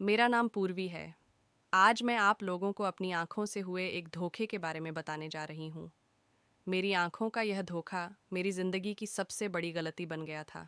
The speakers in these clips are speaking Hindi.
मेरा नाम पूर्वी है। आज मैं आप लोगों को अपनी आंखों से हुए एक धोखे के बारे में बताने जा रही हूँ। मेरी आंखों का यह धोखा मेरी जिंदगी की सबसे बड़ी गलती बन गया था।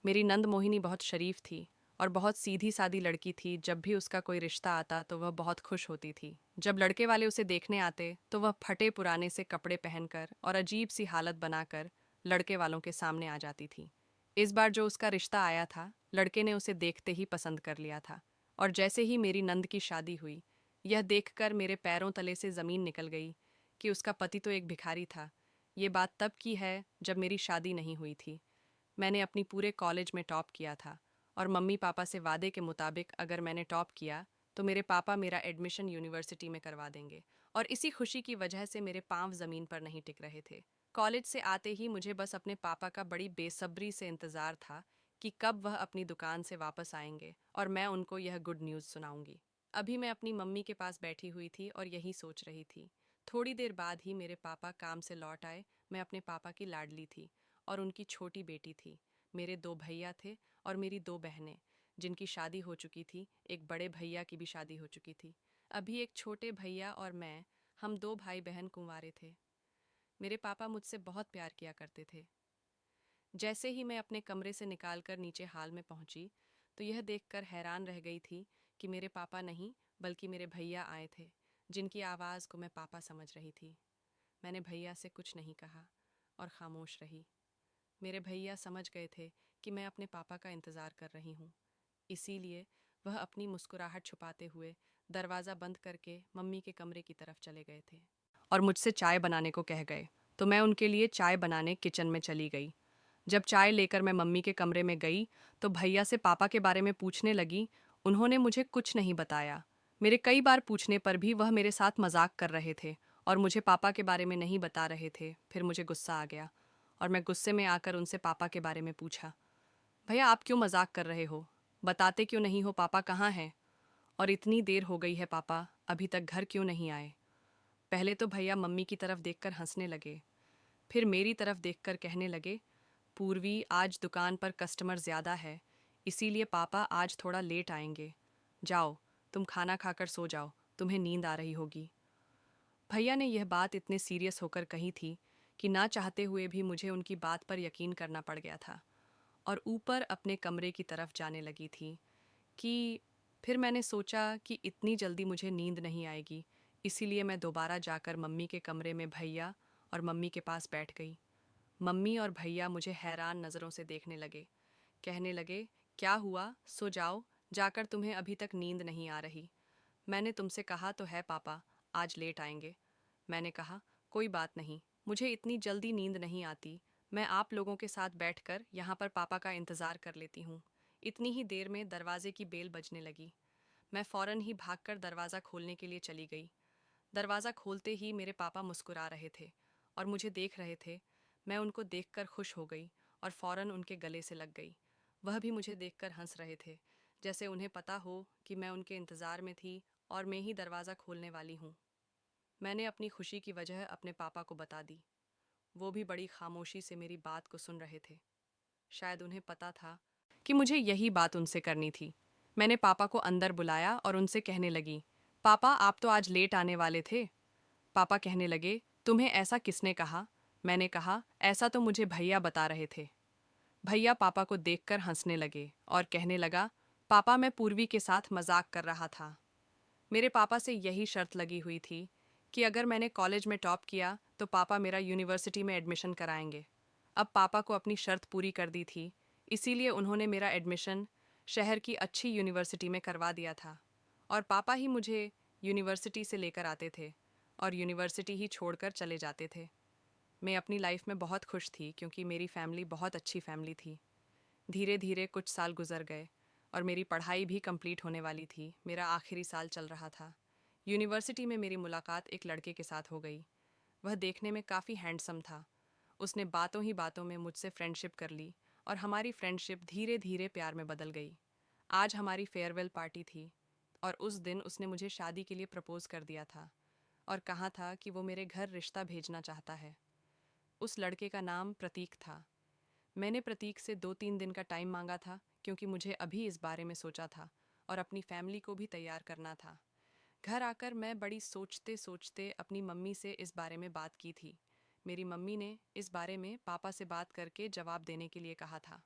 मेरी नंद मोहिनी बहुत शरीफ थी और बहुत सीधी सादी लड़की थी। जब भी उसका कोई रिश्ता आता तो वह बहुत खुश होती थी। जब लड़के वाले उसे देखने आते तो वह फटे पुराने से कपड़े पहनकर और अजीब सी हालत बनाकर लड़के वालों के सामने आ जाती थी। इस बार जो उसका रिश्ता आया था, लड़के ने उसे देखते ही पसंद कर लिया था। और जैसे ही मेरी नंद की शादी हुई, यह देखकर मेरे पैरों तले से ज़मीन निकल गई कि उसका पति तो एक भिखारी था। ये बात तब की है जब मेरी शादी नहीं हुई थी। मैंने अपनी पूरे कॉलेज में टॉप किया था और मम्मी पापा से वादे के मुताबिक अगर मैंने टॉप किया तो मेरे पापा मेरा एडमिशन यूनिवर्सिटी में करवा देंगे। और इसी खुशी की वजह से मेरे पांव ज़मीन पर नहीं टिक रहे थे। कॉलेज से आते ही मुझे बस अपने पापा का बड़ी बेसब्री से इंतज़ार था कि कब वह अपनी दुकान से वापस आएंगे और मैं उनको यह गुड न्यूज़ सुनाऊंगी। अभी मैं अपनी मम्मी के पास बैठी हुई थी और यही सोच रही थी। थोड़ी देर बाद ही मेरे पापा काम से लौट आए। मैं अपने पापा की लाडली थी और उनकी छोटी बेटी थी। मेरे दो भैया थे और मेरी दो बहनें, जिनकी शादी हो चुकी थी। एक बड़े भैया की भी शादी हो चुकी थी। अभी एक छोटे भैया और मैं, हम दो भाई बहन कुंवारे थे। मेरे पापा मुझसे बहुत प्यार किया करते थे। जैसे ही मैं अपने कमरे से निकालकर नीचे हाल में पहुंची तो यह देखकर हैरान रह गई थी कि मेरे पापा नहीं बल्कि मेरे भैया आए थे, जिनकी आवाज़ को मैं पापा समझ रही थी। मैंने भैया से कुछ नहीं कहा और खामोश रही। मेरे भैया समझ गए थे कि मैं अपने पापा का इंतज़ार कर रही हूँ। इसीलिए वह अपनी मुस्कुराहट छुपाते हुए दरवाज़ा बंद करके मम्मी के कमरे की तरफ चले गए थे और मुझसे चाय बनाने को कह गए। तो मैं उनके लिए चाय बनाने किचन में चली गई। जब चाय लेकर मैं मम्मी के कमरे में गई तो भैया से पापा के बारे में पूछने लगी। उन्होंने मुझे कुछ नहीं बताया। मेरे कई बार पूछने पर भी वह मेरे साथ मजाक कर रहे थे और मुझे पापा के बारे में नहीं बता रहे थे। फिर मुझे गुस्सा आ गया और मैं गुस्से में आकर उनसे पापा के बारे में पूछा। भैया, आप क्यों मजाक कर रहे हो? बताते क्यों नहीं हो पापा कहाँ हैं? और इतनी देर हो गई है पापा, अभी तक घर क्यों नहीं आए? पहले तो भैया मम्मी की तरफ देखकर हंसने लगे, फिर मेरी तरफ देखकर कहने लगे, पूर्वी, आज दुकान पर कस्टमर ज़्यादा है, इसीलिए पापा आज थोड़ा लेट आएंगे। जाओ, तुम खाना खाकर सो जाओ, तुम्हें नींद आ रही होगी। भैया ने यह बात इतने सीरियस होकर कही थी कि ना चाहते हुए भी मुझे उनकी बात पर यकीन करना पड़ गया था और ऊपर अपने कमरे की तरफ जाने लगी थी कि फिर मैंने सोचा कि इतनी जल्दी मुझे नींद नहीं आएगी। इसीलिए मैं दोबारा जाकर मम्मी के कमरे में भैया और मम्मी के पास बैठ गई। मम्मी और भैया मुझे हैरान नज़रों से देखने लगे। कहने लगे, क्या हुआ, सो जाओ, जाकर तुम्हें अभी तक नींद नहीं आ रही? मैंने तुमसे कहा तो है पापा, आज लेट आएंगे। मैंने कहा, कोई बात नहीं, मुझे इतनी जल्दी नींद नहीं आती। मैं आप लोगों के साथ बैठकर यहाँ पर पापा का इंतज़ार कर लेती हूँ। इतनी ही देर में दरवाजे की बेल बजने लगी। मैं फ़ौरन ही भागकर दरवाज़ा खोलने के लिए चली गई। दरवाज़ा खोलते ही मेरे पापा मुस्कुरा रहे थे और मुझे देख रहे थे। मैं उनको देखकर खुश हो गई और फ़ौरन उनके गले से लग गई। वह भी मुझे देखकर हंस रहे थे, जैसे उन्हें पता हो कि मैं उनके इंतज़ार में थी और मैं ही दरवाज़ा खोलने वाली हूँ। मैंने अपनी खुशी की वजह अपने पापा को बता दी। वो भी बड़ी खामोशी से मेरी बात को सुन रहे थे। शायद उन्हें पता था कि मुझे यही बात उनसे करनी थी। मैंने पापा को अंदर बुलाया और उनसे कहने लगी, पापा, आप तो आज लेट आने वाले थे। पापा कहने लगे, तुम्हें ऐसा किसने कहा? मैंने कहा, ऐसा तो मुझे भैया बता रहे थे। भैया पापा को देखकर हंसने लगे और कहने लगा, पापा, मैं पूर्वी के साथ मजाक कर रहा था। मेरे पापा से यही शर्त लगी हुई थी कि अगर मैंने कॉलेज में टॉप किया तो पापा मेरा यूनिवर्सिटी में एडमिशन कराएंगे। अब पापा को अपनी शर्त पूरी कर दी थी, इसीलिए उन्होंने मेरा एडमिशन शहर की अच्छी यूनिवर्सिटी में करवा दिया था और पापा ही मुझे यूनिवर्सिटी से लेकर आते थे और यूनिवर्सिटी ही छोड़कर चले जाते थे। मैं अपनी लाइफ में बहुत खुश थी क्योंकि मेरी फैमिली बहुत अच्छी फैमिली थी। धीरे धीरे कुछ साल गुजर गए और मेरी पढ़ाई भी कंप्लीट होने वाली थी। मेरा आखिरी साल चल रहा था। यूनिवर्सिटी में मेरी मुलाकात एक लड़के के साथ हो गई। वह देखने में काफ़ी हैंडसम था। उसने बातों ही बातों में मुझसे फ्रेंडशिप कर ली और हमारी फ्रेंडशिप धीरे धीरे प्यार में बदल गई। आज हमारी फेयरवेल पार्टी थी और उस दिन उसने मुझे शादी के लिए प्रपोज कर दिया था और कहा था कि वो मेरे घर रिश्ता भेजना चाहता है। उस लड़के का नाम प्रतीक था। मैंने प्रतीक से 2-3 दिन का टाइम मांगा था क्योंकि मुझे अभी इस बारे में सोचा था और अपनी फैमिली को भी तैयार करना था। घर आकर मैं बड़ी सोचते सोचते अपनी मम्मी से इस बारे में बात की थी। मेरी मम्मी ने इस बारे में पापा से बात करके जवाब देने के लिए कहा था।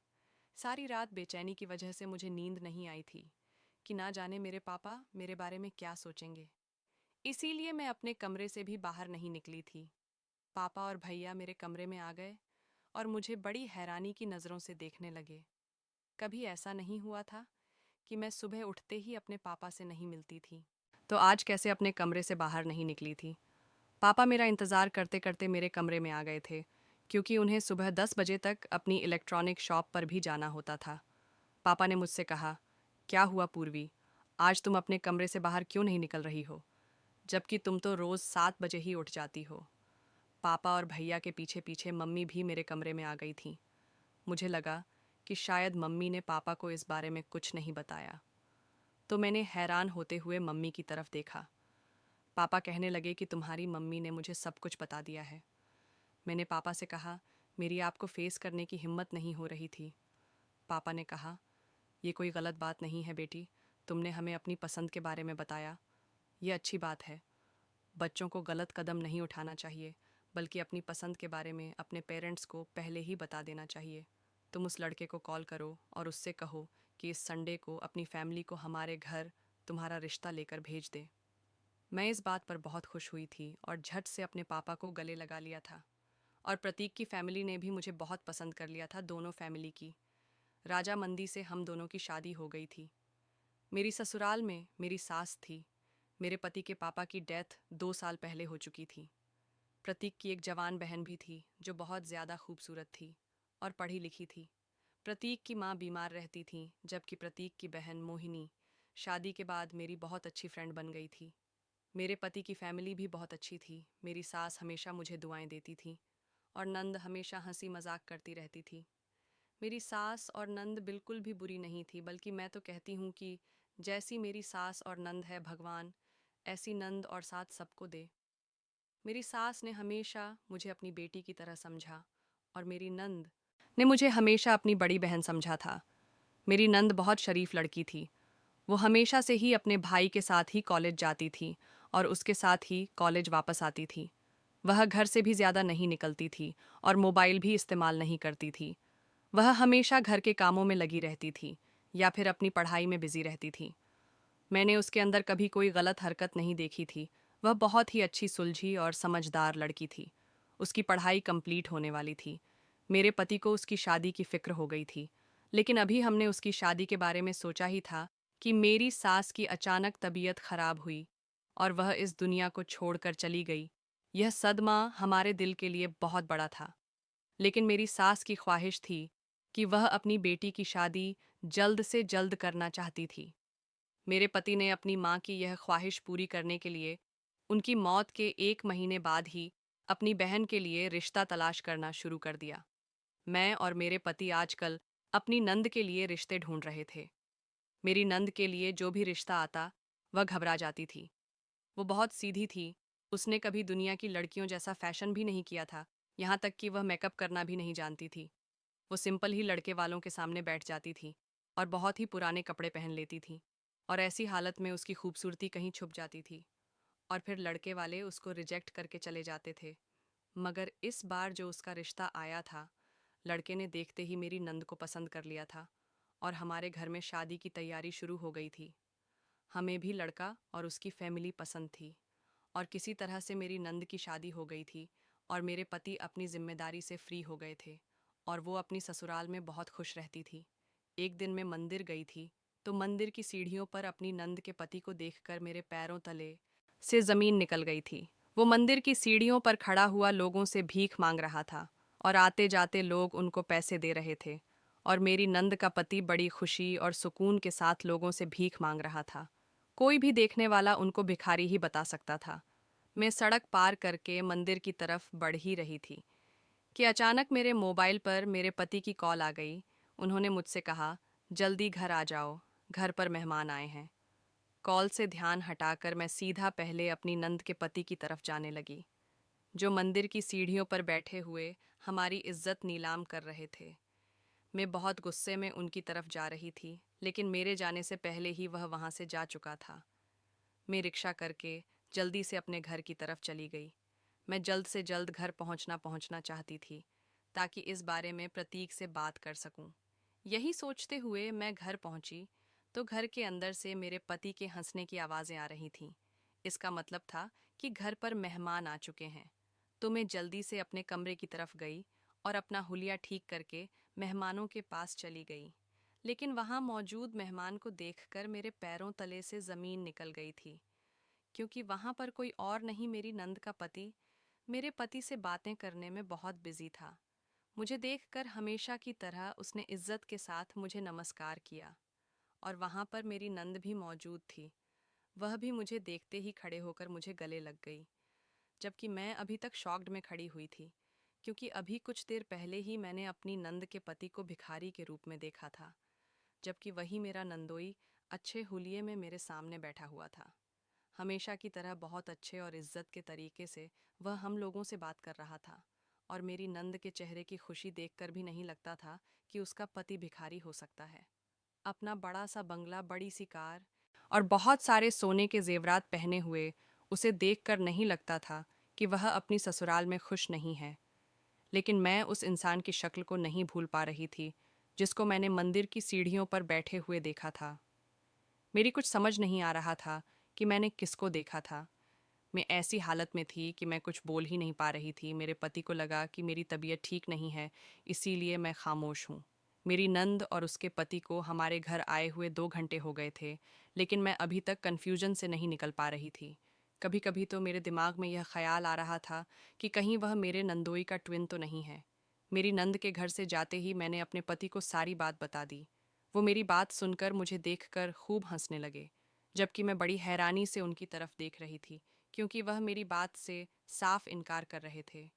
सारी रात बेचैनी की वजह से मुझे नींद नहीं आई थी कि ना जाने मेरे पापा मेरे बारे में क्या सोचेंगे। इसीलिए मैं अपने कमरे से भी बाहर नहीं निकली थी। पापा और भैया मेरे कमरे में आ गए और मुझे बड़ी हैरानी की नज़रों से देखने लगे। कभी ऐसा नहीं हुआ था कि मैं सुबह उठते ही अपने पापा से नहीं मिलती थी। तो आज कैसे अपने कमरे से बाहर नहीं निकली थी? पापा मेरा इंतज़ार करते करते मेरे कमरे में आ गए थे, क्योंकि उन्हें सुबह 10 बजे तक अपनी इलेक्ट्रॉनिक शॉप पर भी जाना होता था। पापा ने मुझसे कहा, क्या हुआ पूर्वी, आज तुम अपने कमरे से बाहर क्यों नहीं निकल रही हो, जबकि तुम तो रोज़ 7 बजे ही उठ जाती हो। पापा और भैया के पीछे पीछे मम्मी भी मेरे कमरे में आ गई थी। मुझे लगा कि शायद मम्मी ने पापा को इस बारे में कुछ नहीं बताया, तो मैंने हैरान होते हुए मम्मी की तरफ देखा। पापा कहने लगे कि तुम्हारी मम्मी ने मुझे सब कुछ बता दिया है। मैंने पापा से कहा, मेरी आपको फेस करने की हिम्मत नहीं हो रही थी। पापा ने कहा, ये कोई गलत बात नहीं है बेटी, तुमने हमें अपनी पसंद के बारे में बताया, ये अच्छी बात है। बच्चों को गलत कदम नहीं उठाना चाहिए, बल्कि अपनी पसंद के बारे में अपने पेरेंट्स को पहले ही बता देना चाहिए। तुम उस लड़के को कॉल करो और उससे कहो कि इस संडे को अपनी फैमिली को हमारे घर तुम्हारा रिश्ता लेकर भेज दे। मैं इस बात पर बहुत खुश हुई थी और झट से अपने पापा को गले लगा लिया था। और प्रतीक की फैमिली ने भी मुझे बहुत पसंद कर लिया था, दोनों फैमिली की। राजा मंदी से हम दोनों की शादी हो गई थी। मेरी ससुराल में मेरी सास थी। मेरे पति के पापा की डेथ 2 साल पहले हो चुकी थी। प्रतीक की एक जवान बहन भी थी जो बहुत ज़्यादा खूबसूरत थी और पढ़ी लिखी थी। प्रतीक की माँ बीमार रहती थी, जबकि प्रतीक की बहन मोहिनी शादी के बाद मेरी बहुत अच्छी फ्रेंड बन गई थी। मेरे पति की फैमिली भी बहुत अच्छी थी। मेरी सास हमेशा मुझे दुआएं देती थी और नंद हमेशा हंसी मजाक करती रहती थी। मेरी सास और नंद बिल्कुल भी बुरी नहीं थी, बल्कि मैं तो कहती हूँ कि जैसी मेरी सास और नंद है भगवान ऐसी नंद और सास सबको दे। मेरी सास ने हमेशा मुझे अपनी बेटी की तरह समझा और मेरी नंद ने मुझे हमेशा अपनी बड़ी बहन समझा था। मेरी नंद बहुत शरीफ लड़की थी। वो हमेशा से ही अपने भाई के साथ ही कॉलेज जाती थी और उसके साथ ही कॉलेज वापस आती थी। वह घर से भी ज़्यादा नहीं निकलती थी और मोबाइल भी इस्तेमाल नहीं करती थी। वह हमेशा घर के कामों में लगी रहती थी या फिर अपनी पढ़ाई में बिजी रहती थी। मैंने उसके अंदर कभी कोई गलत हरकत नहीं देखी थी। वह बहुत ही अच्छी सुलझी और समझदार लड़की थी। उसकी पढ़ाई कंप्लीट होने वाली थी। मेरे पति को उसकी शादी की फिक्र हो गई थी, लेकिन अभी हमने उसकी शादी के बारे में सोचा ही था कि मेरी सास की अचानक तबीयत खराब हुई और वह इस दुनिया को छोड़कर चली गई। यह सदमा हमारे दिल के लिए बहुत बड़ा था, लेकिन मेरी सास की ख्वाहिश थी कि वह अपनी बेटी की शादी जल्द से जल्द करना चाहती थी। मेरे पति ने अपनी माँ की यह ख्वाहिश पूरी करने के लिए उनकी मौत के 1 महीने बाद ही अपनी बहन के लिए रिश्ता तलाश करना शुरू कर दिया। मैं और मेरे पति आजकल अपनी नंद के लिए रिश्ते ढूंढ रहे थे। मेरी नंद के लिए जो भी रिश्ता आता वह घबरा जाती थी। वो बहुत सीधी थी। उसने कभी दुनिया की लड़कियों जैसा फैशन भी नहीं किया था, यहाँ तक कि वह मेकअप करना भी नहीं जानती थी। वो सिंपल ही लड़के वालों के सामने बैठ जाती थी और बहुत ही पुराने कपड़े पहन लेती थी, और ऐसी हालत में उसकी खूबसूरती कहीं छुप जाती थी और फिर लड़के वाले उसको रिजेक्ट करके चले जाते थे। मगर इस बार जो उसका रिश्ता आया था, लड़के ने देखते ही मेरी नंद को पसंद कर लिया था और हमारे घर में शादी की तैयारी शुरू हो गई थी। हमें भी लड़का और उसकी फैमिली पसंद थी और किसी तरह से मेरी नंद की शादी हो गई थी और मेरे पति अपनी जिम्मेदारी से फ्री हो गए थे और वो अपनी ससुराल में बहुत खुश रहती थी। एक दिन मैं मंदिर गई थी तो मंदिर की सीढ़ियों पर अपनी नंद के पति को देखकर मेरे पैरों तले से जमीन निकल गई थी। वो मंदिर की सीढ़ियों पर खड़ा हुआ लोगों से भीख मांग रहा था और आते जाते लोग उनको पैसे दे रहे थे, और मेरी नंद का पति बड़ी खुशी और सुकून के साथ लोगों से भीख मांग रहा था। कोई भी देखने वाला उनको भिखारी ही बता सकता था। मैं सड़क पार करके मंदिर की तरफ बढ़ ही रही थी कि अचानक मेरे मोबाइल पर मेरे पति की कॉल आ गई। उन्होंने मुझसे कहा, जल्दी घर आ जाओ, घर पर मेहमान आए हैं। कॉल से ध्यान हटाकर मैं सीधा पहले अपनी नंद के पति की तरफ जाने लगी, जो मंदिर की सीढ़ियों पर बैठे हुए हमारी इज्जत नीलाम कर रहे थे। मैं बहुत गुस्से में उनकी तरफ जा रही थी, लेकिन मेरे जाने से पहले ही वह वहाँ से जा चुका था। मैं रिक्शा करके जल्दी से अपने घर की तरफ चली गई। मैं जल्द से जल्द घर पहुंचना चाहती थी, ताकि इस बारे में प्रतीक से बात कर सकूं। यही सोचते हुए मैं घर पहुंची, तो घर के अंदर से मेरे पति के हंसने की आवाज़ें आ रही थीं। इसका मतलब था कि घर पर मेहमान आ चुके हैं। तो मैं जल्दी से अपने कमरे की तरफ गई और अपना हुलिया ठीक करके मेहमानों के पास चली गई। लेकिन वहाँ मौजूद मेहमान को देखकर मेरे पैरों तले से ज़मीन निकल गई थी, क्योंकि वहाँ पर कोई और नहीं, मेरी नंद का पति मेरे पति से बातें करने में बहुत बिजी था। मुझे देखकर हमेशा की तरह उसने इज्जत के साथ मुझे नमस्कार किया, और वहाँ पर मेरी नंद भी मौजूद थी। वह भी मुझे देखते ही खड़े होकर मुझे गले लग गई, जबकि मैं अभी तक शॉक्ड में खड़ी हुई थी, क्योंकि अभी कुछ देर पहले ही मैंने अपनी नंद के पति को भिखारी के रूप में देखा था, जबकि वही मेरा नंदोई अच्छे हुलिये में मेरे सामने बैठा हुआ था। हमेशा की तरह बहुत अच्छे और इज्जत के तरीके से वह हम लोगों से बात कर रहा था, और मेरी नंद के चेहरे की खुशी देखकर भी नहीं लगता था कि उसका पति भिखारी हो सकता है। अपना बड़ा सा बंगला, बड़ी सी कार और बहुत सारे सोने के जेवरात पहने हुए उसे देखकर नहीं लगता था कि वह अपनी ससुराल में खुश नहीं है। लेकिन मैं उस इंसान की शक्ल को नहीं भूल पा रही थी, जिसको मैंने मंदिर की सीढ़ियों पर बैठे हुए देखा था। मेरी कुछ समझ नहीं आ रहा था कि मैंने किसको देखा था। मैं ऐसी हालत में थी कि मैं कुछ बोल ही नहीं पा रही थी। मेरे पति को लगा कि मेरी तबीयत ठीक नहीं है, इसीलिए मैं खामोश हूँ। मेरी नंद और उसके पति को हमारे घर आए हुए 2 घंटे हो गए थे, लेकिन मैं अभी तक कन्फ्यूजन से नहीं निकल पा रही थी। कभी कभी तो मेरे दिमाग में यह ख्याल आ रहा था कि कहीं वह मेरे नंदोई का ट्विन तो नहीं है। मेरी नंद के घर से जाते ही मैंने अपने पति को सारी बात बता दी। वो मेरी बात सुनकर मुझे देखकर खूब हंसने लगे, जबकि मैं बड़ी हैरानी से उनकी तरफ देख रही थी, क्योंकि वह मेरी बात से साफ इनकार कर रहे थे।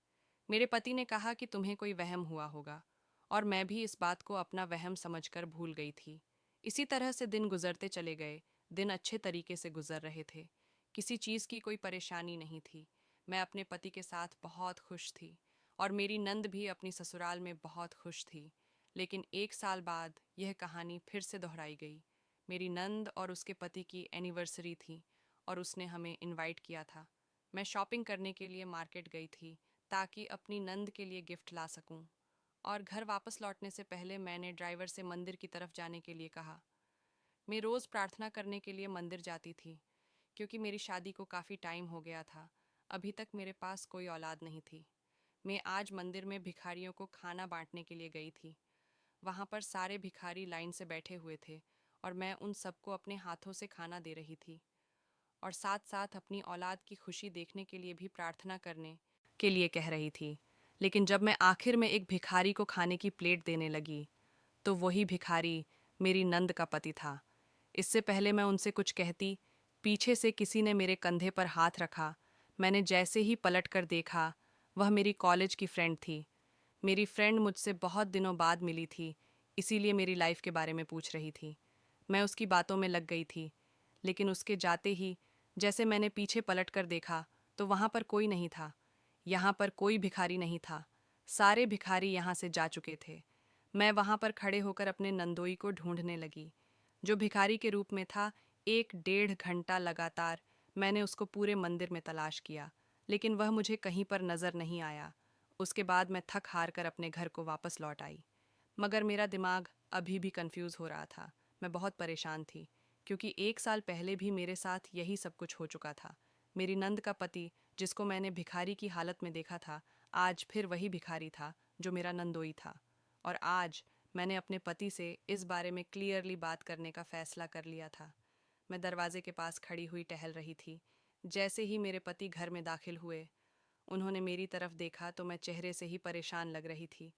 मेरे पति ने कहा कि तुम्हें कोई वहम हुआ होगा, और मैं भी इस बात को अपना वहम समझकर भूल गई थी। इसी तरह से दिन गुजरते चले गए। दिन अच्छे तरीके से गुजर रहे थे। किसी चीज़ की कोई परेशानी नहीं थी। मैं अपने पति के साथ बहुत खुश थी, और मेरी नंद भी अपनी ससुराल में बहुत खुश थी। लेकिन 1 साल बाद यह कहानी फिर से दोहराई गई। मेरी नंद और उसके पति की एनिवर्सरी थी, और उसने हमें इनवाइट किया था। मैं शॉपिंग करने के लिए मार्केट गई थी, ताकि अपनी नंद के लिए गिफ्ट ला सकूं। और घर वापस लौटने से पहले मैंने ड्राइवर से मंदिर की तरफ जाने के लिए कहा। मैं रोज़ प्रार्थना करने के लिए मंदिर जाती थी, क्योंकि मेरी शादी को काफ़ी टाइम हो गया था। अभी तक मेरे पास कोई औलाद नहीं थी। मैं आज मंदिर में भिखारियों को खाना बांटने के लिए गई थी। वहाँ पर सारे भिखारी लाइन से बैठे हुए थे, और मैं उन सबको अपने हाथों से खाना दे रही थी, और साथ साथ अपनी औलाद की खुशी देखने के लिए भी प्रार्थना करने के लिए कह रही थी। लेकिन जब मैं आखिर में एक भिखारी को खाने की प्लेट देने लगी, तो वही भिखारी मेरी नंद का पति था। इससे पहले मैं उनसे कुछ कहती, पीछे से किसी ने मेरे कंधे पर हाथ रखा। मैंने जैसे ही पलट कर देखा, वह मेरी कॉलेज की फ्रेंड थी। मेरी फ्रेंड मुझसे बहुत दिनों बाद मिली थी, इसीलिए मेरी लाइफ के बारे में पूछ रही थी। मैं उसकी बातों में लग गई थी, लेकिन उसके जाते ही जैसे मैंने पीछे पलट कर देखा, तो वहाँ पर कोई नहीं था। यहाँ पर कोई भिखारी नहीं था। सारे भिखारी यहाँ से जा चुके थे। मैं वहाँ पर खड़े होकर अपने नंदोई को ढूंढने लगी, जो भिखारी के रूप में था। 1 डेढ़ घंटा लगातार मैंने उसको पूरे मंदिर में तलाश किया, लेकिन वह मुझे कहीं पर नज़र नहीं आया। उसके बाद मैं थक हार कर अपने घर को वापस लौट आई, मगर मेरा दिमाग अभी भी कंफ्यूज हो रहा था। मैं बहुत परेशान थी, क्योंकि 1 साल पहले भी मेरे साथ यही सब कुछ हो चुका था। मेरी नंद का पति, जिसको मैंने भिखारी की हालत में देखा था, आज फिर वही भिखारी था जो मेरा नंदोई था। और आज मैंने अपने पति से इस बारे में क्लियरली बात करने का फैसला कर लिया था। मैं दरवाजे के पास खड़ी हुई टहल रही थी। जैसे ही मेरे पति घर में दाखिल हुए, उन्होंने मेरी तरफ देखा तो मैं चेहरे से ही परेशान लग रही थी।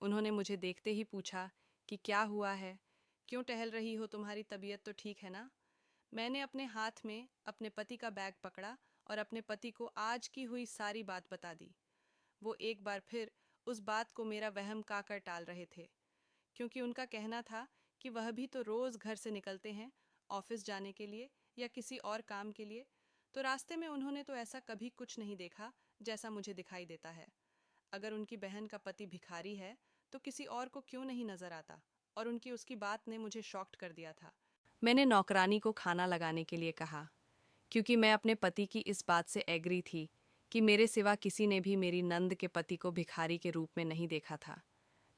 उन्होंने मुझे देखते ही पूछा कि क्या हुआ है, क्यों टहल रही हो, तुम्हारी तबीयत तो ठीक है ना। मैंने अपने हाथ में अपने पति का बैग पकड़ा और अपने पति को आज की हुई सारी बात बता दी। वो एक बार फिर उस बात को मेरा वहम काकर टाल रहे थे, क्योंकि उनका कहना था कि वह भी तो रोज़ घर से निकलते हैं ऑफिस जाने के लिए या किसी और काम के लिए, तो रास्ते में उन्होंने तो ऐसा कभी कुछ नहीं देखा जैसा मुझे दिखाई देता है। अगर उनकी बहन का पति भिखारी है, तो किसी और को क्यों नहीं नजर आता? और उनकी उसकी बात ने मुझे शॉक्ड कर दिया था। मैंने नौकरानी को खाना लगाने के लिए कहा, क्योंकि मैं अपने पति की इस बात से एग्री थी कि मेरे सिवा किसी ने भी मेरी नंद के पति को भिखारी के रूप में नहीं देखा था।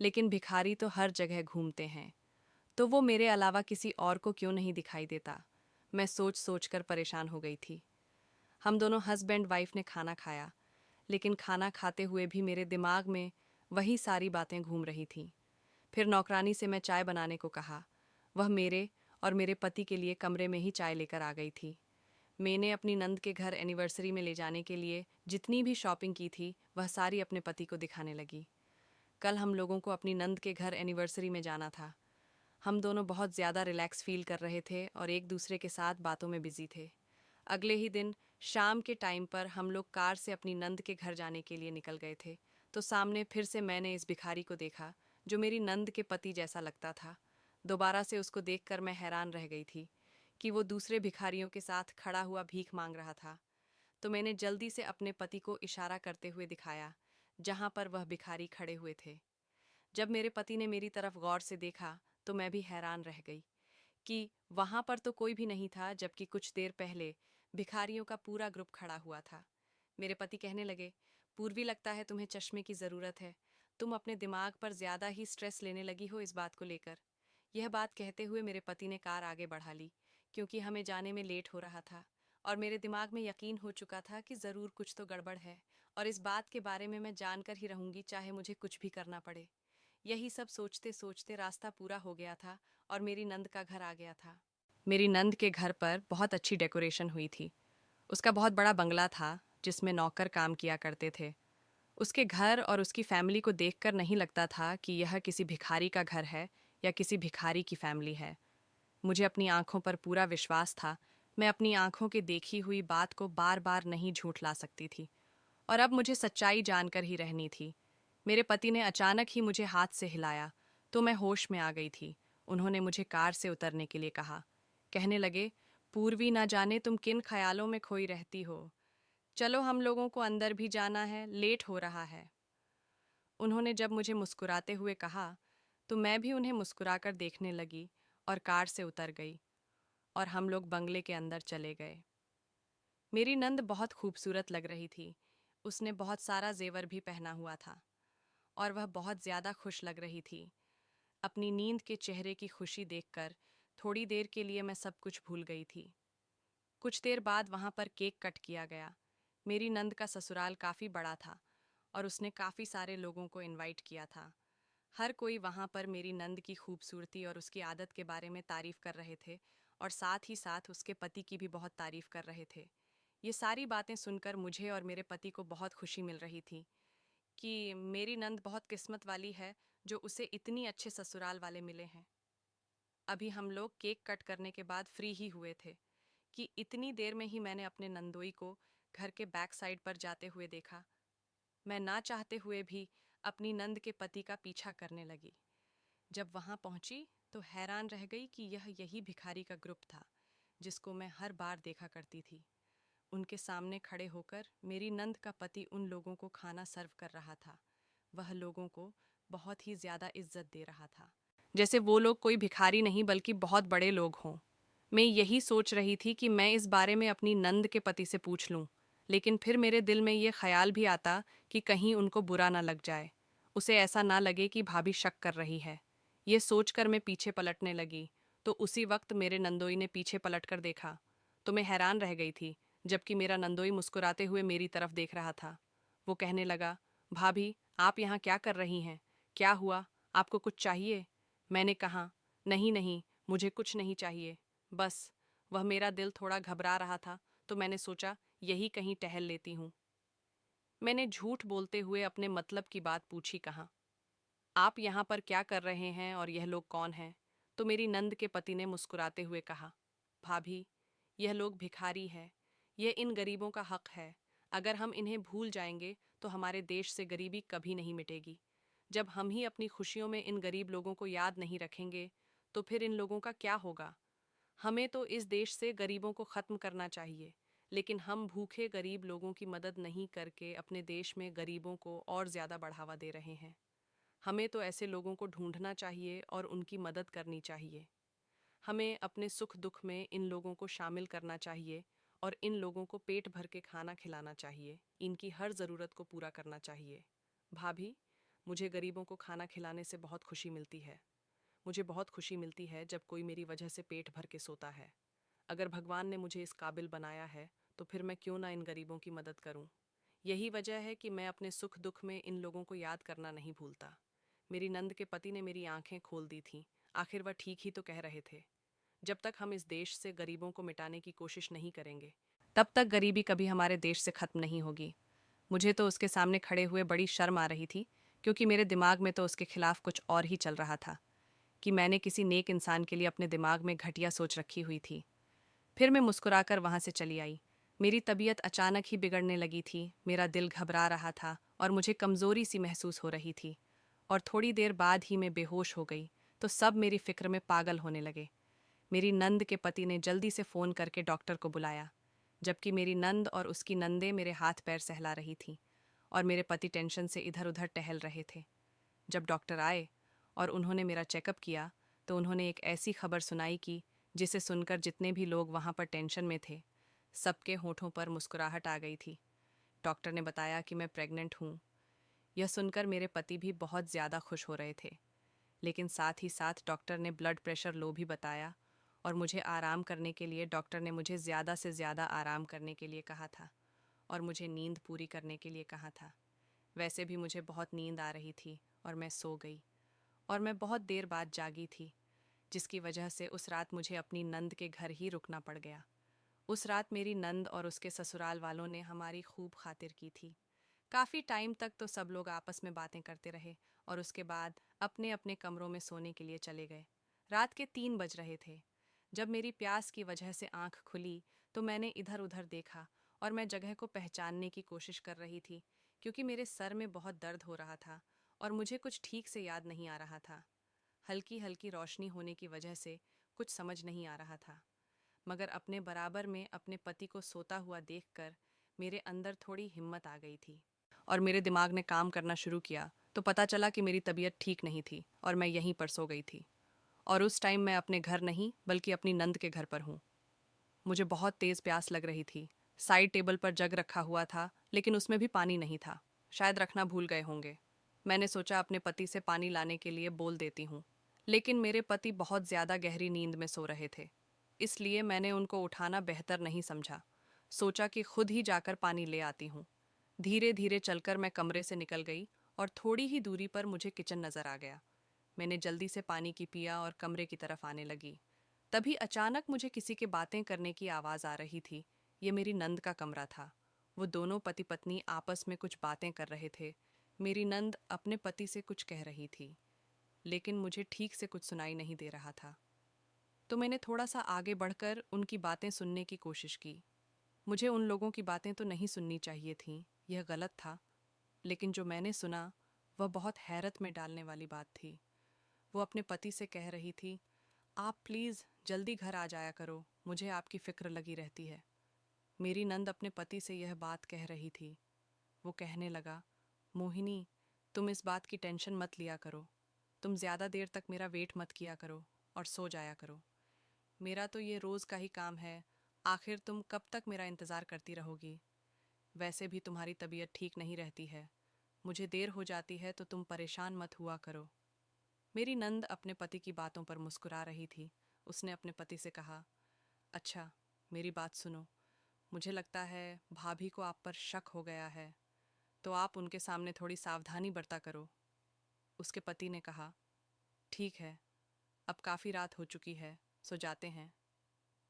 लेकिन भिखारी तो हर जगह घूमते हैं, तो वो मेरे अलावा किसी और को क्यों नहीं दिखाई देता? मैं सोच सोच कर परेशान हो गई थी। हम दोनों हस्बैंड वाइफ ने खाना खाया, लेकिन खाना खाते हुए भी मेरे दिमाग में वही सारी बातें घूम रही थीं। फिर नौकरानी से मैं चाय बनाने को कहा। वह मेरे और मेरे पति के लिए कमरे में ही चाय लेकर आ गई थी। मैंने अपनी नंद के घर एनिवर्सरी में ले जाने के लिए जितनी भी शॉपिंग की थी, वह सारी अपने पति को दिखाने लगी। कल हम लोगों को अपनी नंद के घर एनिवर्सरी में जाना था। हम दोनों बहुत ज़्यादा रिलैक्स फील कर रहे थे और एक दूसरे के साथ बातों में बिजी थे। अगले ही दिन शाम के टाइम पर हम लोग कार से अपनी नंद के घर जाने के लिए निकल गए थे, तो सामने फिर से मैंने इस भिखारी को देखा जो मेरी नंद के पति जैसा लगता था। दोबारा से उसको देखकर मैं हैरान रह गई थी कि वो दूसरे भिखारियों के साथ खड़ा हुआ भीख मांग रहा था। तो मैंने जल्दी से अपने पति को इशारा करते हुए दिखाया जहां पर वह भिखारी खड़े हुए थे। जब मेरे पति ने मेरी तरफ गौर से देखा तो मैं भी हैरान रह गई कि वहां पर तो कोई भी नहीं था, जबकि कुछ देर पहले भिखारियों का पूरा ग्रुप खड़ा हुआ था। मेरे पति कहने लगे, पूर्वी लगता है तुम्हें चश्मे की ज़रूरत है। तुम अपने दिमाग पर ज़्यादा ही स्ट्रेस लेने लगी हो इस बात को लेकर। यह बात कहते हुए मेरे पति ने कार आगे बढ़ा ली, क्योंकि हमें जाने में लेट हो रहा था और मेरे दिमाग में यकीन हो चुका था कि ज़रूर कुछ तो गड़बड़ है और इस बात के बारे में मैं जानकर ही रहूंगी, चाहे मुझे कुछ भी करना पड़े। यही सब सोचते सोचते रास्ता पूरा हो गया था और मेरी नंद का घर आ गया था। मेरी नंद के घर पर बहुत अच्छी डेकोरेशन हुई थी। उसका बहुत बड़ा बंगला था जिसमें नौकर काम किया करते थे। उसके घर और उसकी फैमिली को देखकर नहीं लगता था कि यह किसी भिखारी का घर है या किसी भिखारी की फैमिली है। मुझे अपनी आंखों पर पूरा विश्वास था। मैं अपनी आंखों के देखी हुई बात को बार बार नहीं झूठ ला सकती थी और अब मुझे सच्चाई जानकर ही रहनी थी। मेरे पति ने अचानक ही मुझे हाथ से हिलाया तो मैं होश में आ गई थी। उन्होंने मुझे कार से उतरने के लिए कहा। कहने लगे, पूर्वी, ना जाने तुम किन ख्यालों में खोई रहती हो। चलो, हम लोगों को अंदर भी जाना है, लेट हो रहा है। उन्होंने जब मुझे मुस्कुराते हुए कहा तो मैं भी उन्हें मुस्कुराकर देखने लगी और कार से उतर गई और हम लोग बंगले के अंदर चले गए। मेरी नंद बहुत खूबसूरत लग रही थी। उसने बहुत सारा जेवर भी पहना हुआ था और वह बहुत ज्यादा खुश लग रही थी। अपनी नींद के चेहरे की खुशी देखकर थोड़ी देर के लिए मैं सब कुछ भूल गई थी। कुछ देर बाद वहां पर केक कट किया गया। मेरी नंद का ससुराल काफी बड़ा था और उसने काफी सारे लोगों को इनवाइट किया था। हर कोई वहां पर मेरी नंद की खूबसूरती और उसकी आदत के बारे में तारीफ कर रहे थे और साथ ही साथ उसके पति की भी बहुत तारीफ कर रहे थे। ये सारी बातें सुनकर मुझे और मेरे पति को बहुत खुशी मिल रही थी कि मेरी नंद बहुत किस्मत वाली है जो उसे इतनी अच्छे ससुराल वाले मिले हैं। अभी हम लोग केक कट करने के बाद फ्री ही हुए थे कि इतनी देर में ही मैंने अपने नंदोई को घर के बैक साइड पर जाते हुए देखा। मैं ना चाहते हुए भी अपनी नंद के पति का पीछा करने लगी। जब वहां पहुंची तो हैरान रह गई कि यह यही भिखारी का ग्रुप था जिसको मैं हर बार देखा करती थी। उनके सामने खड़े होकर मेरी नंद का पति उन लोगों को खाना सर्व कर रहा था। वह लोगों को बहुत ही ज्यादा इज्जत दे रहा था, जैसे वो लोग कोई भिखारी नहीं बल्कि बहुत बड़े लोग हों। मैं यही सोच रही थी कि मैं इस बारे में अपनी नंद के पति से पूछ लूं, लेकिन फिर मेरे दिल में ये ख्याल भी आता कि कहीं उनको बुरा ना लग जाए, उसे ऐसा ना लगे कि भाभी शक कर रही है। ये सोचकर मैं पीछे पलटने लगी तो उसी वक्त मेरे नंदोई ने पीछे पलटकर देखा तो मैं हैरान रह गई थी, जबकि मेरा नंदोई मुस्कुराते हुए मेरी तरफ देख रहा था। वो कहने लगा, भाभी, आप यहाँ क्या कर रही हैं? क्या हुआ? आपको कुछ चाहिए? मैंने कहा, नहीं नहीं, मुझे कुछ नहीं चाहिए, बस वह मेरा दिल थोड़ा घबरा रहा था तो मैंने सोचा यही कहीं टहल लेती हूँ। मैंने झूठ बोलते हुए अपने मतलब की बात पूछी, कहा, आप यहाँ पर क्या कर रहे हैं और यह लोग कौन हैं? तो मेरी नंद के पति ने मुस्कुराते हुए कहा, भाभी, यह लोग भिखारी है। यह इन गरीबों का हक है। अगर हम इन्हें भूल जाएंगे तो हमारे देश से गरीबी कभी नहीं मिटेगी। जब हम ही अपनी खुशियों में इन गरीब लोगों को याद नहीं रखेंगे तो फिर इन लोगों का क्या होगा? हमें तो इस देश से गरीबों को ख़त्म करना चाहिए, लेकिन हम भूखे गरीब लोगों की मदद नहीं करके अपने देश में गरीबों को और ज़्यादा बढ़ावा दे रहे हैं। हमें तो ऐसे लोगों को ढूंढना चाहिए और उनकी मदद करनी चाहिए। हमें अपने सुख दुख में इन लोगों को शामिल करना चाहिए और इन लोगों को पेट भर के खाना खिलाना चाहिए, इनकी हर ज़रूरत को पूरा करना चाहिए। भाभी, मुझे गरीबों को खाना खिलाने से बहुत खुशी मिलती है। मुझे बहुत खुशी मिलती है जब कोई मेरी वजह से पेट भर के सोता है। अगर भगवान ने मुझे इस काबिल बनाया है तो फिर मैं क्यों ना इन गरीबों की मदद करूं। यही वजह है कि मैं अपने सुख दुख में इन लोगों को याद करना नहीं भूलता। मेरी नंद के पति ने मेरी आंखें खोल दी थीं। आखिर वह ठीक ही तो कह रहे थे। जब तक हम इस देश से गरीबों को मिटाने की कोशिश नहीं करेंगे, तब तक गरीबी कभी हमारे देश से खत्म नहीं होगी। मुझे तो उसके सामने खड़े हुए बड़ी शर्म आ रही थी, क्योंकि मेरे दिमाग में तो उसके खिलाफ कुछ और ही चल रहा था, कि मैंने किसी नेक इंसान के लिए अपने दिमाग में घटिया सोच रखी हुई थी। फिर मैं मुस्कुराकर वहां से चली आई। मेरी तबीयत अचानक ही बिगड़ने लगी थी, मेरा दिल घबरा रहा था और मुझे कमजोरी सी महसूस हो रही थी। और थोड़ी देर बाद ही मैं बेहोश हो गई, तो सब मेरी फिक्र में पागल होने लगे। मेरी नंद के पति ने जल्दी से फ़ोन करके डॉक्टर को बुलाया, जबकि मेरी नंद और उसकी नंदे मेरे हाथ पैर सहला रही थीं और मेरे पति टेंशन से इधर उधर टहल रहे थे। जब डॉक्टर आए और उन्होंने मेरा चेकअप किया, तो उन्होंने एक ऐसी खबर सुनाई कि जिसे सुनकर जितने भी लोग वहाँ पर टेंशन में थे, सबके होठों पर मुस्कुराहट आ गई थी। डॉक्टर ने बताया कि मैं प्रेग्नेंट हूँ। यह सुनकर मेरे पति भी बहुत ज़्यादा खुश हो रहे थे, लेकिन साथ ही साथ डॉक्टर ने ब्लड प्रेशर लो भी बताया और मुझे आराम करने के लिए डॉक्टर ने मुझे ज़्यादा से ज़्यादा आराम करने के लिए कहा था और मुझे नींद पूरी करने के लिए कहा था। वैसे भी मुझे बहुत नींद आ रही थी और मैं सो गई और मैं बहुत देर बाद जागी थी, जिसकी वजह से उस रात मुझे अपनी नंद के घर ही रुकना पड़ गया। उस रात मेरी नंद और उसके ससुराल वालों ने हमारी खूब खातिर की थी। काफ़ी टाइम तक तो सब लोग आपस में बातें करते रहे और उसके बाद अपने अपने कमरों में सोने के लिए चले गए। रात के 3 बज रहे थे। जब मेरी प्यास की वजह से आंख खुली, तो मैंने इधर उधर देखा और मैं जगह को पहचानने की कोशिश कर रही थी, क्योंकि मेरे सर में बहुत दर्द हो रहा था और मुझे कुछ ठीक से याद नहीं आ रहा था। हल्की हल्की रोशनी होने की वजह से कुछ समझ नहीं आ रहा था, मगर अपने बराबर में अपने पति को सोता हुआ देखकर मेरे अंदर थोड़ी हिम्मत आ गई थी और मेरे दिमाग ने काम करना शुरू किया। तो पता चला कि मेरी तबीयत ठीक नहीं थी और मैं यहीं पर सो गई थी। और उस टाइम मैं अपने घर नहीं बल्कि अपनी नंद के घर पर हूँ। मुझे बहुत तेज़ प्यास लग रही थी। साइड टेबल पर जग रखा हुआ था, लेकिन उसमें भी पानी नहीं था। शायद रखना भूल गए होंगे। मैंने सोचा अपने पति से पानी लाने के लिए बोल देती हूँ, लेकिन मेरे पति बहुत ज़्यादा गहरी नींद में सो रहे थे, इसलिए मैंने उनको उठाना बेहतर नहीं समझा। सोचा कि खुद ही जाकर पानी ले आती हूँ। धीरे धीरे चलकर मैं कमरे से निकल गई और थोड़ी ही दूरी पर मुझे किचन नज़र आ गया। मैंने जल्दी से पानी की पिया और कमरे की तरफ आने लगी। तभी अचानक मुझे किसी के बातें करने की आवाज़ आ रही थी। ये मेरी नंद का कमरा था। वो दोनों पति पत्नी आपस में कुछ बातें कर रहे थे। मेरी नंद अपने पति से कुछ कह रही थी, लेकिन मुझे ठीक से कुछ सुनाई नहीं दे रहा था। तो मैंने थोड़ा सा आगे बढ़कर उनकी बातें सुनने की कोशिश की। मुझे उन लोगों की बातें तो नहीं सुननी चाहिए थीं, यह गलत था, लेकिन जो मैंने सुना वह बहुत हैरत में डालने वाली बात थी। वो अपने पति से कह रही थी, आप प्लीज़ जल्दी घर आ जाया करो, मुझे आपकी फ़िक्र लगी रहती है। मेरी नंद अपने पति से यह बात कह रही थी। वो कहने लगा, मोहिनी, तुम इस बात की टेंशन मत लिया करो। तुम ज़्यादा देर तक मेरा वेट मत किया करो और सो जाया करो। मेरा तो ये रोज़ का ही काम है। आखिर तुम कब तक मेरा इंतज़ार करती रहोगी? वैसे भी तुम्हारी तबीयत ठीक नहीं रहती है। मुझे देर हो जाती है तो तुम परेशान मत हुआ करो। मेरी नंद अपने पति की बातों पर मुस्कुरा रही थी। उसने अपने पति से कहा, अच्छा, मेरी बात सुनो। मुझे लगता है भाभी को आप पर शक हो गया है, तो आप उनके सामने थोड़ी सावधानी बरता करो। उसके पति ने कहा, ठीक है, अब काफ़ी रात हो चुकी है, सो जाते हैं।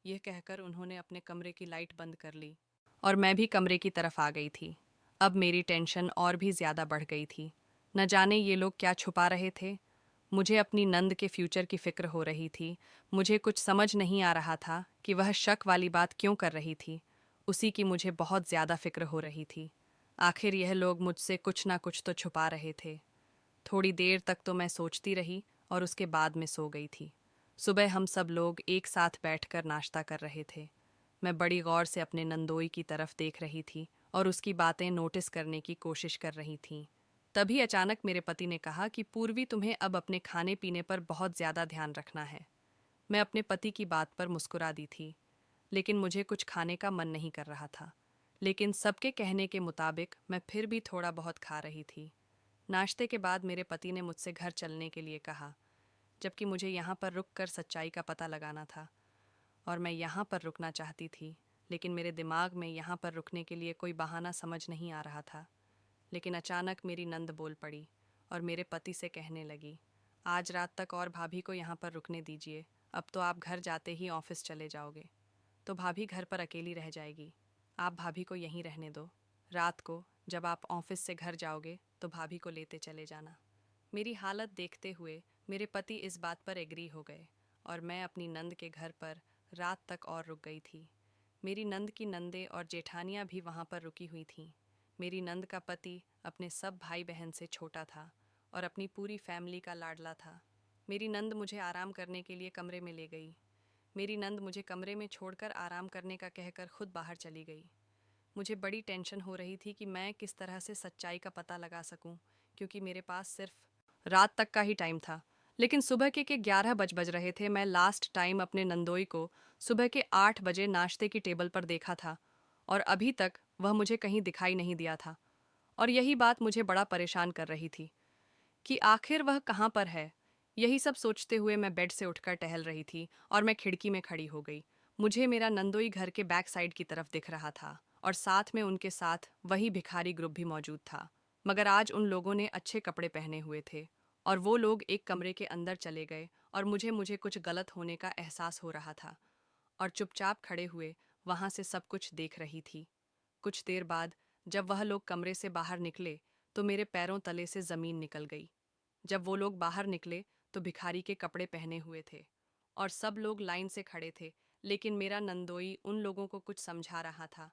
यह कहकर उन्होंने अपने कमरे की लाइट बंद कर ली और मैं भी कमरे की तरफ आ गई थी। अब मेरी टेंशन और भी ज़्यादा बढ़ गई थी। न जाने ये लोग क्या छुपा रहे थे। मुझे अपनी नंद के फ्यूचर की फ़िक्र हो रही थी। मुझे कुछ समझ नहीं आ रहा था कि वह शक वाली बात क्यों कर रही थी। उसी की मुझे बहुत ज़्यादा फ़िक्र हो रही थी। आखिर यह लोग मुझसे कुछ ना कुछ तो छुपा रहे थे। थोड़ी देर तक तो मैं सोचती रही और उसके बाद में सो गई थी। सुबह हम सब लोग एक साथ बैठकर नाश्ता कर रहे थे। मैं बड़ी गौर से अपने नंदोई की तरफ देख रही थी और उसकी बातें नोटिस करने की कोशिश कर रही थी। तभी अचानक मेरे पति ने कहा कि पूर्वी, तुम्हें अब अपने खाने पीने पर बहुत ज़्यादा ध्यान रखना है। मैं अपने पति की बात पर मुस्कुरा दी थी, लेकिन मुझे कुछ खाने का मन नहीं कर रहा था। लेकिन सबके कहने के मुताबिक मैं फिर भी थोड़ा बहुत खा रही थी। नाश्ते के बाद मेरे पति ने मुझसे घर चलने के लिए कहा, जबकि मुझे यहाँ पर रुक कर सच्चाई का पता लगाना था। और मैं यहाँ पर रुकना चाहती थी, लेकिन मेरे दिमाग में यहाँ पर रुकने के लिए कोई बहाना समझ नहीं आ रहा था। लेकिन अचानक मेरी नंद बोल पड़ी और मेरे पति से कहने लगी, आज रात तक और भाभी को यहाँ पर रुकने दीजिए, अब तो आप घर जाते ही ऑफिस चले जाओगे, तो भाभी घर पर अकेली रह जाएगी। आप भाभी को यहीं रहने दो। रात को जब आप ऑफिस से घर जाओगे तो भाभी को लेते चले जाना। मेरी हालत देखते हुए मेरे पति इस बात पर एग्री हो गए और मैं अपनी नंद के घर पर रात तक और रुक गई थी। मेरी नंद की नंदें और जेठानियाँ भी वहाँ पर रुकी हुई थीं। मेरी नंद का पति अपने सब भाई बहन से छोटा था और अपनी पूरी फैमिली का लाडला था। मेरी नंद मुझे आराम करने के लिए कमरे में ले गई। मेरी नंद मुझे कमरे में छोड़कर आराम करने का कहकर खुद बाहर चली गई। मुझे बड़ी टेंशन हो रही थी कि मैं किस तरह से सच्चाई का पता लगा सकूं, क्योंकि मेरे पास सिर्फ रात तक का ही टाइम था। लेकिन सुबह के 11 बज रहे थे। मैं लास्ट टाइम अपने नंदोई को सुबह के 8 बजे नाश्ते की टेबल पर देखा था और अभी तक वह मुझे कहीं दिखाई नहीं दिया था। और यही बात मुझे बड़ा परेशान कर रही थी कि आखिर वह कहाँ पर है। यही सब सोचते हुए मैं बेड से उठकर टहल रही थी और मैं खिड़की में खड़ी हो गई। मुझे मेरा नंदोई घर के बैक साइड की तरफ दिख रहा था और साथ में उनके साथ वही भिखारी ग्रुप भी मौजूद था। मगर आज उन लोगों ने अच्छे कपड़े पहने हुए थे और वो लोग एक कमरे के अंदर चले गए और मुझे कुछ गलत होने का एहसास हो रहा था और चुपचाप खड़े हुए वहां से सब कुछ देख रही थी। कुछ देर बाद जब वह लोग कमरे से बाहर निकले तो मेरे पैरों तले से जमीन निकल गई। जब वो लोग बाहर निकले तो भिखारी के कपड़े पहने हुए थे और सब लोग लाइन से खड़े थे, लेकिन मेरा नंदोई उन लोगों को कुछ समझा रहा था।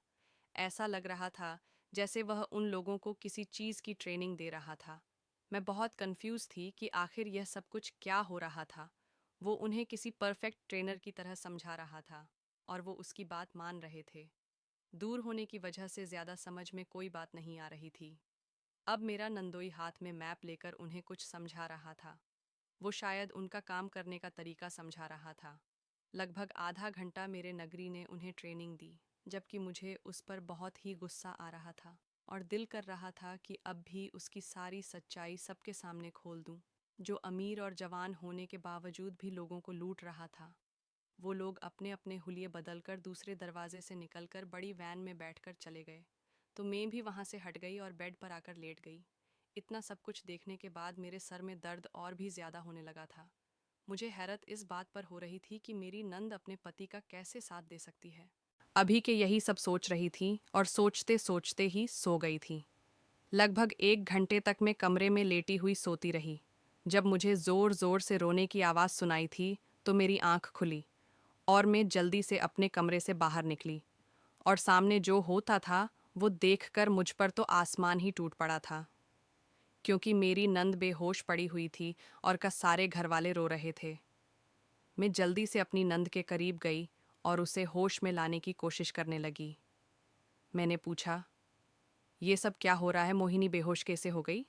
ऐसा लग रहा था जैसे वह उन लोगों को किसी चीज़ की ट्रेनिंग दे रहा था। मैं बहुत कंफ्यूज थी कि आखिर यह सब कुछ क्या हो रहा था। वो उन्हें किसी परफेक्ट ट्रेनर की तरह समझा रहा था और वो उसकी बात मान रहे थे। दूर होने की वजह से ज़्यादा समझ में कोई बात नहीं आ रही थी। अब मेरा नंदोई हाथ में मैप लेकर उन्हें कुछ समझा रहा था। वो शायद उनका काम करने का तरीका समझा रहा था। लगभग आधा घंटा मेरे नगरी ने उन्हें ट्रेनिंग दी, जबकि मुझे उस पर बहुत ही गुस्सा आ रहा था और दिल कर रहा था कि अब भी उसकी सारी सच्चाई सबके सामने खोल दूं, जो अमीर और जवान होने के बावजूद भी लोगों को लूट रहा था। वो लोग अपने अपने हुलिये बदलकर दूसरे दरवाजे से निकलकर बड़ी वैन में बैठकर चले गए, तो मैं भी वहां से हट गई और बेड पर आकर लेट गई। इतना सब कुछ देखने के बाद मेरे सर में दर्द और भी ज्यादा होने लगा था। मुझे हैरत इस बात पर हो रही थी कि मेरी नंद अपने पति का कैसे साथ दे सकती है। अभी के यही सब सोच रही थी और सोचते सोचते ही सो गई थी। लगभग 1 घंटे तक मैं कमरे में लेटी हुई सोती रही। जब मुझे जोर जोर से रोने की आवाज़ सुनाई थी तो मेरी आंख खुली और मैं जल्दी से अपने कमरे से बाहर निकली। और सामने जो होता था वो देखकर मुझ पर तो आसमान ही टूट पड़ा था, क्योंकि मेरी नंद बेहोश पड़ी हुई थी और का सारे घरवाले रो रहे थे। मैं जल्दी से अपनी नंद के करीब गई और उसे होश में लाने की कोशिश करने लगी। मैंने पूछा, ये सब क्या हो रहा है मोहिनी, बेहोश कैसे हो गई?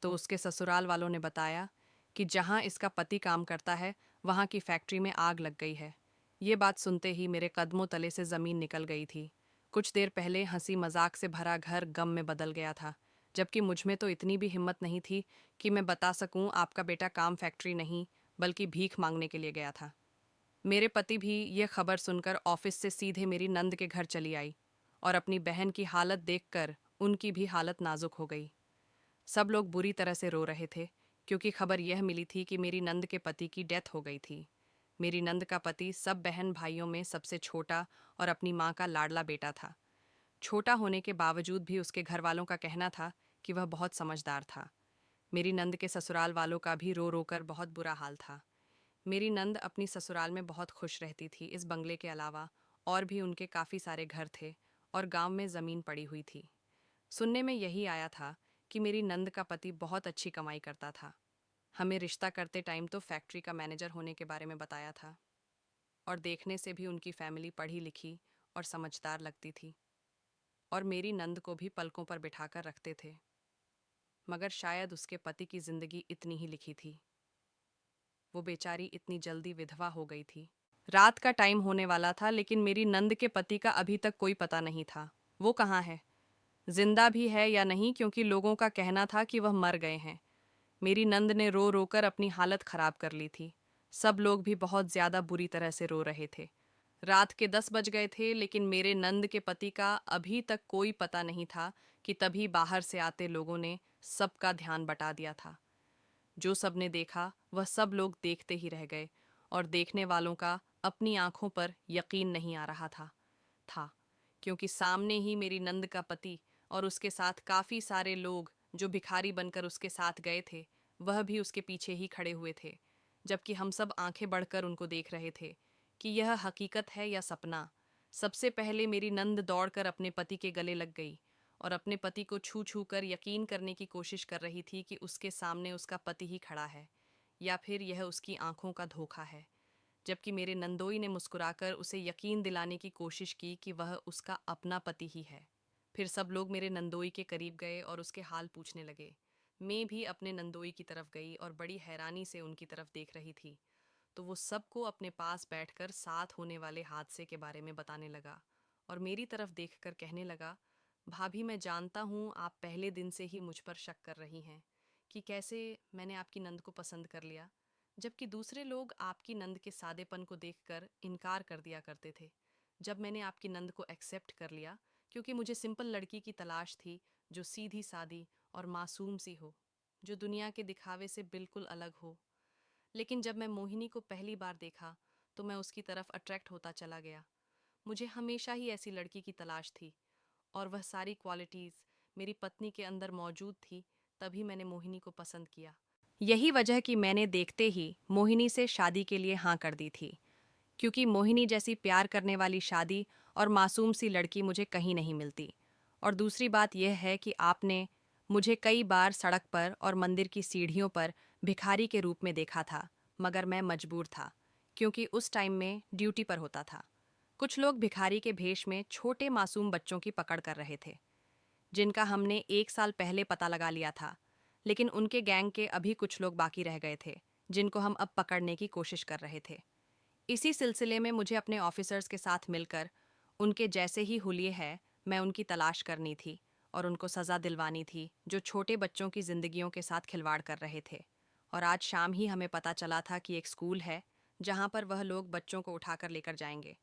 तो उसके ससुराल वालों ने बताया कि जहाँ इसका पति काम करता है वहाँ की फैक्ट्री में आग लग गई है। ये बात सुनते ही मेरे कदमों तले से ज़मीन निकल गई थी। कुछ देर पहले हंसी मजाक से भरा घर गम में बदल गया था, जबकि मुझ में तो इतनी भी हिम्मत नहीं थी कि मैं बता सकूं आपका बेटा काम फैक्ट्री नहीं बल्कि भीख मांगने के लिए गया था। मेरे पति भी ये खबर सुनकर ऑफिस से सीधे मेरी नंद के घर चली आई और अपनी बहन की हालत देखकर उनकी भी हालत नाजुक हो गई। सब लोग बुरी तरह से रो रहे थे, क्योंकि खबर यह मिली थी कि मेरी नंद के पति की डेथ हो गई थी। मेरी नंद का पति सब बहन भाइयों में सबसे छोटा और अपनी माँ का लाडला बेटा था। छोटा होने के बावजूद भी उसके घर वालों का कहना था कि वह बहुत समझदार था। मेरी नंद के ससुराल वालों का भी रो रो कर बहुत बुरा हाल था। मेरी नंद अपनी ससुराल में बहुत खुश रहती थी। इस बंगले के अलावा और भी उनके काफ़ी सारे घर थे और गांव में ज़मीन पड़ी हुई थी। सुनने में यही आया था कि मेरी नंद का पति बहुत अच्छी कमाई करता था। हमें रिश्ता करते टाइम तो फैक्ट्री का मैनेजर होने के बारे में बताया था और देखने से भी उनकी फैमिली पढ़ी लिखी और समझदार लगती थी और मेरी नंद को भी पलकों पर बिठाकर रखते थे। मगर शायद उसके पति की जिंदगी इतनी ही लिखी थी। वो बेचारी इतनी जल्दी विधवा हो गई थी। रात का टाइम होने वाला था, लेकिन मेरी नंद के पति का अभी तक कोई पता नहीं था। वो कहाँ है, जिंदा भी है या नहीं, क्योंकि लोगों का कहना था कि वह मर गए हैं। मेरी नंद ने रो रो कर अपनी हालत खराब कर ली थी। सब लोग भी बहुत ज्यादा बुरी तरह से रो रहे थे। रात के 10 बज गए थे, लेकिन मेरे नंद के पति का अभी तक कोई पता नहीं था कि तभी बाहर से आते लोगों ने सबका ध्यान बटा दिया था। जो सबने देखा वह सब लोग देखते ही रह गए, और देखने वालों का अपनी आंखों पर यकीन नहीं आ रहा था, क्योंकि सामने ही मेरी नंद का पति और उसके साथ काफी सारे लोग जो भिखारी बनकर उसके साथ गए थे, वह भी उसके पीछे ही खड़े हुए थे, जबकि हम सब आंखें बढ़कर उनको देख रहे थे कि यह हकीकत है या सपना। सबसे पहले मेरी नंद दौड़कर अपने पति के गले लग गई और अपने पति को छू छू कर यकीन करने की कोशिश कर रही थी कि उसके सामने उसका पति ही खड़ा है, या फिर यह उसकी आंखों का धोखा है। जबकि मेरे नंदोई ने मुस्कुराकर उसे यकीन दिलाने की कोशिश की कि वह उसका अपना पति ही है। फिर सब लोग मेरे नंदोई के करीब गए और उसके हाल पूछने लगे। मैं भी अपने नंदोई की तरफ गई और बड़ी हैरानी से उनकी तरफ देख रही थी। तो वो सबको अपने पास बैठकर साथ होने वाले हादसे के बारे में बताने लगा और मेरी तरफ देखकर कहने लगा, भाभी, मैं जानता हूँ आप पहले दिन से ही मुझ पर शक कर रही हैं कि कैसे मैंने आपकी नंद को पसंद कर लिया, जबकि दूसरे लोग आपकी नंद के सादेपन को देखकर इनकार कर दिया करते थे। जब मैंने आपकी नंद को एक्सेप्ट कर लिया, क्योंकि मुझे सिंपल लड़की की तलाश थी जो सीधी सादी और मासूम सी हो, जो दुनिया के दिखावे से बिल्कुल अलग हो। लेकिन जब मैं मोहिनी को पहली बार देखा तो मैं उसकी तरफ अट्रैक्ट होता चला गया। मुझे हमेशा ही ऐसी लड़की की तलाश थी, और वह सारी क्वालिटीज़ मेरी पत्नी के अंदर मौजूद थी। तभी मैंने मोहिनी को पसंद किया। यही वजह कि मैंने देखते ही मोहिनी से शादी के लिए हाँ कर दी थी, क्योंकि मोहिनी जैसी प्यार करने वाली शादी और मासूम सी लड़की मुझे कहीं नहीं मिलती। और दूसरी बात यह है कि आपने मुझे कई बार सड़क पर और मंदिर की सीढ़ियों पर भिखारी के रूप में देखा था, मगर मैं मजबूर था, क्योंकि उस टाइम में ड्यूटी पर होता था। कुछ लोग भिखारी के भेष में छोटे मासूम बच्चों की पकड़ कर रहे थे, जिनका हमने 1 साल पहले पता लगा लिया था, लेकिन उनके गैंग के अभी कुछ लोग बाकी रह गए थे, जिनको हम अब पकड़ने की कोशिश कर रहे थे। इसी सिलसिले में मुझे अपने ऑफिसर्स के साथ मिलकर उनके जैसे ही हुलिये हैं, मैं उनकी तलाश करनी थी और उनको सज़ा दिलवानी थी, जो छोटे बच्चों की जिंदगियों के साथ खिलवाड़ कर रहे थे। और आज शाम ही हमें पता चला था कि एक स्कूल है जहाँ पर वह लोग बच्चों को उठाकर लेकर जाएंगे।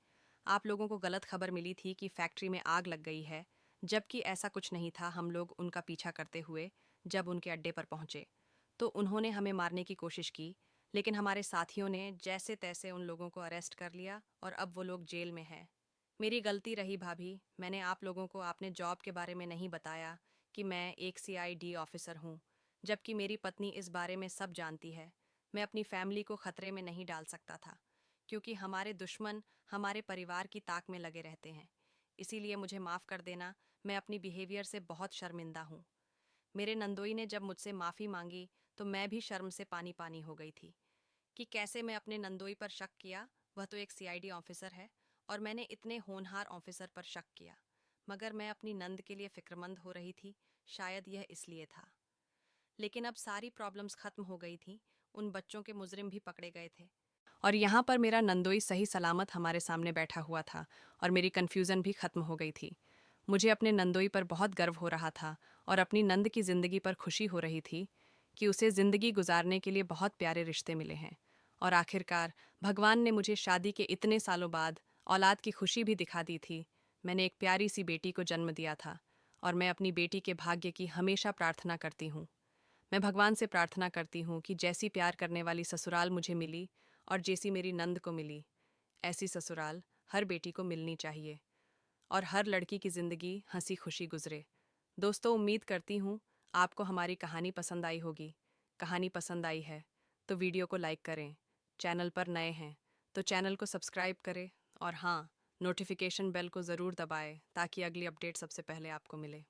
आप लोगों को गलत खबर मिली थी कि फैक्ट्री में आग लग गई है, जबकि ऐसा कुछ नहीं था। हम लोग उनका पीछा करते हुए जब उनके अड्डे पर पहुंचे तो उन्होंने हमें मारने की कोशिश की, लेकिन हमारे साथियों ने जैसे तैसे उन लोगों को अरेस्ट कर लिया और अब वो लोग जेल में हैं। मेरी गलती रही भाभी, मैंने आप लोगों को आपने जॉब के बारे में नहीं बताया कि मैं एक सीआईडी ऑफिसर हूँ, जबकि मेरी पत्नी इस बारे में सब जानती है। मैं अपनी फैमिली को खतरे में नहीं डाल सकता था, क्योंकि हमारे दुश्मन हमारे परिवार की ताक में लगे रहते हैं। इसीलिए मुझे माफ़ कर देना, मैं अपनी बिहेवियर से बहुत शर्मिंदा हूँ। मेरे नंदोई ने जब मुझसे माफ़ी मांगी तो मैं भी शर्म से पानी पानी हो गई थी कि कैसे मैं अपने नंदोई पर शक किया। वह तो एक सीआईडी ऑफिसर है और मैंने इतने होनहार ऑफिसर पर शक किया, मगर मैं अपनी नंद के लिए फिक्रमंद हो रही थी, शायद यह इसलिए था। लेकिन अब सारी प्रॉब्लम्स खत्म हो गई थी, उन बच्चों के मुजरिम भी पकड़े गए थे और यहाँ पर मेरा नंदोई सही सलामत हमारे सामने बैठा हुआ था और मेरी कन्फ्यूज़न भी खत्म हो गई थी। मुझे अपने नंदोई पर बहुत गर्व हो रहा था और अपनी नंद की ज़िंदगी पर खुशी हो रही थी कि उसे ज़िंदगी गुजारने के लिए बहुत प्यारे रिश्ते मिले हैं। और आखिरकार भगवान ने मुझे शादी के इतने सालों बाद औलाद की खुशी भी दिखा दी थी। मैंने एक प्यारी सी बेटी को जन्म दिया था और मैं अपनी बेटी के भाग्य की हमेशा प्रार्थना करती हूँ। मैं भगवान से प्रार्थना करती हूँ कि जैसी प्यार करने वाली ससुराल मुझे मिली और जैसी मेरी नंद को मिली, ऐसी ससुराल हर बेटी को मिलनी चाहिए और हर लड़की की ज़िंदगी हंसी खुशी गुजरे। दोस्तों, उम्मीद करती हूँ आपको हमारी कहानी पसंद आई होगी। कहानी पसंद आई है तो वीडियो को लाइक करें, चैनल पर नए हैं तो चैनल को सब्सक्राइब करें और हाँ, नोटिफिकेशन बेल को ज़रूर दबाएं ताकि अगली अपडेट सबसे पहले आपको मिले।